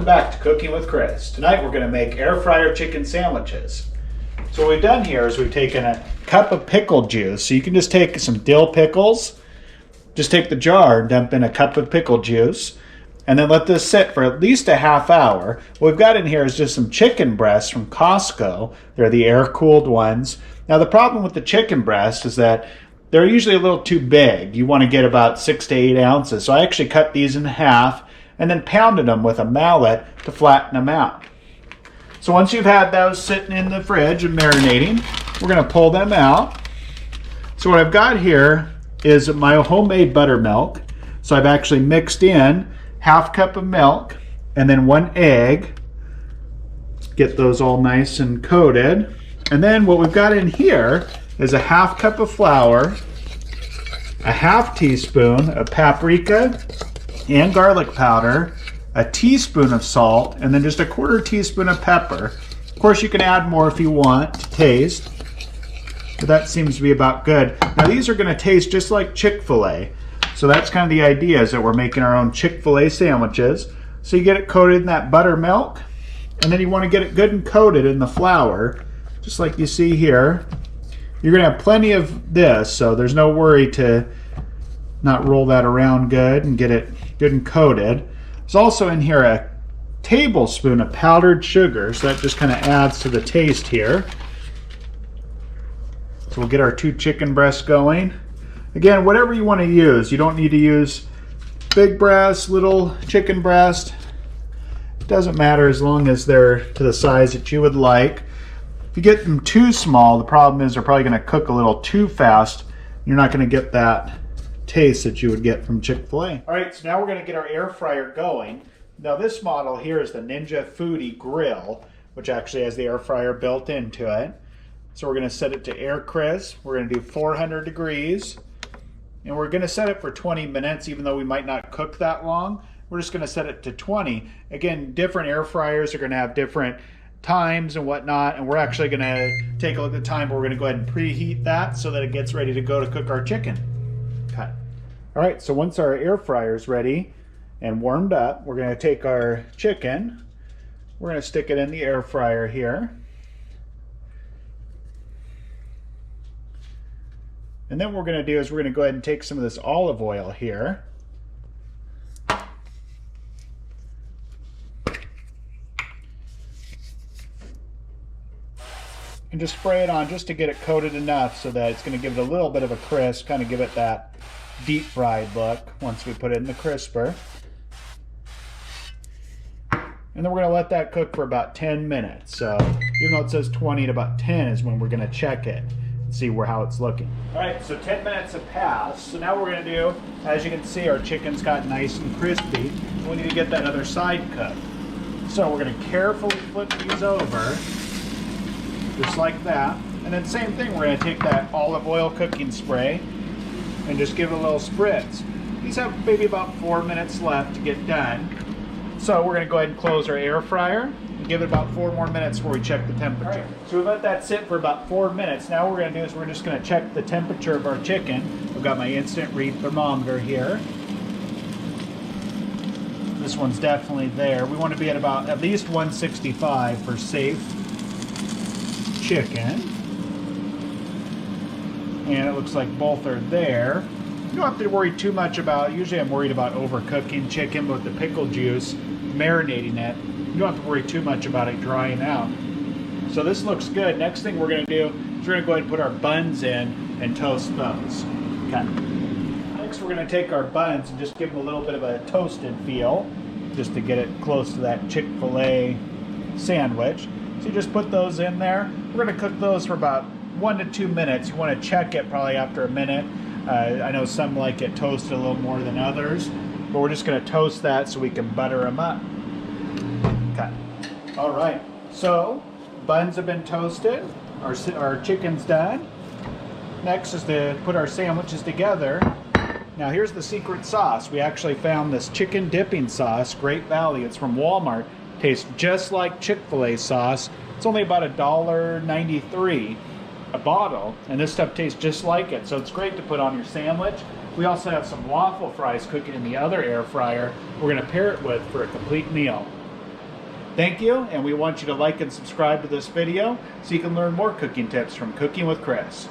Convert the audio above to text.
Welcome back to Cooking with Chris. Tonight we're going to make air fryer chicken sandwiches. So what we've done here is we've taken a cup of pickle juice. So you can just take some dill pickles, just take the jar, dump in a cup of pickle juice, and then let this sit for at least a half hour. What we've got in here is just some chicken breasts from Costco. They're the air-cooled ones. Now the problem with the chicken breast is that they're usually a little too big. You want to get about 6 to 8 ounces. So I actually cut these in half and then pounded them with a mallet to flatten them out. So once you've had those sitting in the fridge and marinating, we're going to pull them out. So what I've got here is my homemade buttermilk. So I've actually mixed in half cup of milk and then 1 egg. Get those all nice and coated. And then what we've got in here is a half cup of flour, a half teaspoon of paprika and garlic powder, a teaspoon of salt, and then just a 1/4 teaspoon of pepper. Of course, you can add more if you want to taste, but that seems to be about good. Now these are going to taste just like Chick-Fil-A. So that's kind of the idea, is that we're making our own Chick-Fil-A sandwiches. So you get it coated in that buttermilk, and then you want to get it good and coated in the flour, just like you see here. You're going to have plenty of this, so there's no worry to not roll that around good and get it good and coated. There's also in here a tablespoon of powdered sugar, so that just kind of adds to the taste here. So we'll get our 2 chicken breasts going. Again, whatever you want to use. You don't need to use big breast, little chicken breast. It doesn't matter as long as they're to the size that you would like. If you get them too small, the problem is they're probably going to cook a little too fast. You're not going to get that taste that you would get from Chick-Fil-A. All right, so now we're going to get our air fryer going. Now this model here is the Ninja Foodie Grill, which actually has the air fryer built into it. So we're going to set it to air crisp. We're going to do 400 degrees. And we're going to set it for 20 minutes, even though we might not cook that long. We're just going to set it to 20. Again, different air fryers are going to have different times and whatnot, and we're actually going to take a look at the time, but we're going to go ahead and preheat that so that it gets ready to go to cook our chicken. Cut. All right, so once our air fryer is ready and warmed up, we're going to take our chicken, we're going to stick it in the air fryer here. And then what we're going to do is we're going to go ahead and take some of this olive oil here. And just spray it on just to get it coated enough so that it's going to give it a little bit of a crisp, kind of give it that deep fried look once we put it in the crisper. And then we're going to let that cook for about 10 minutes. So even though it says 20, at about 10 is when we're going to check it and see how it's looking. All right, so 10 minutes have passed. So now what we're going to do, as you can see, our chicken's got nice and crispy. We need to get that other side cooked. So we're going to carefully flip these over, just like that. And then same thing, we're going to take that olive oil cooking spray and just give it a little spritz. These have maybe about 4 minutes left to get done. So we're going to go ahead and close our air fryer and give it about 4 more minutes before we check the temperature. Right, so we let that sit for about 4 minutes. Now what we're going to do is we're just going to check the temperature of our chicken. I've got my instant read thermometer here. This one's definitely there. We want to be at least 165 for safe chicken. And it looks like both are there. You don't have to worry too much about, usually I'm worried about overcooking chicken, but with the pickle juice, marinating it, you don't have to worry too much about it drying out. So this looks good. Next thing we're going to do is we're going to go ahead and put our buns in and toast those. Okay. Next we're going to take our buns and just give them a little bit of a toasted feel, just to get it close to that Chick-Fil-A sandwich. So you just put those in there. We're going to cook those for about 1 to 2 minutes. You want to check it probably after a minute. I know some like it toasted a little more than others, but we're just going to toast that so we can butter them up. Okay. All right. So buns have been toasted. Our chicken's done. Next is to put our sandwiches together. Now here's the secret sauce. We actually found this chicken dipping sauce, Great Value. It's from Walmart. Tastes just like Chick-Fil-A sauce. It's only about $1.93 a bottle, and this stuff tastes just like it, so it's great to put on your sandwich. We also have some waffle fries cooking in the other air fryer we're going to pair it with for a complete meal. Thank you, and we want you to like and subscribe to this video so you can learn more cooking tips from Cooking with Chris.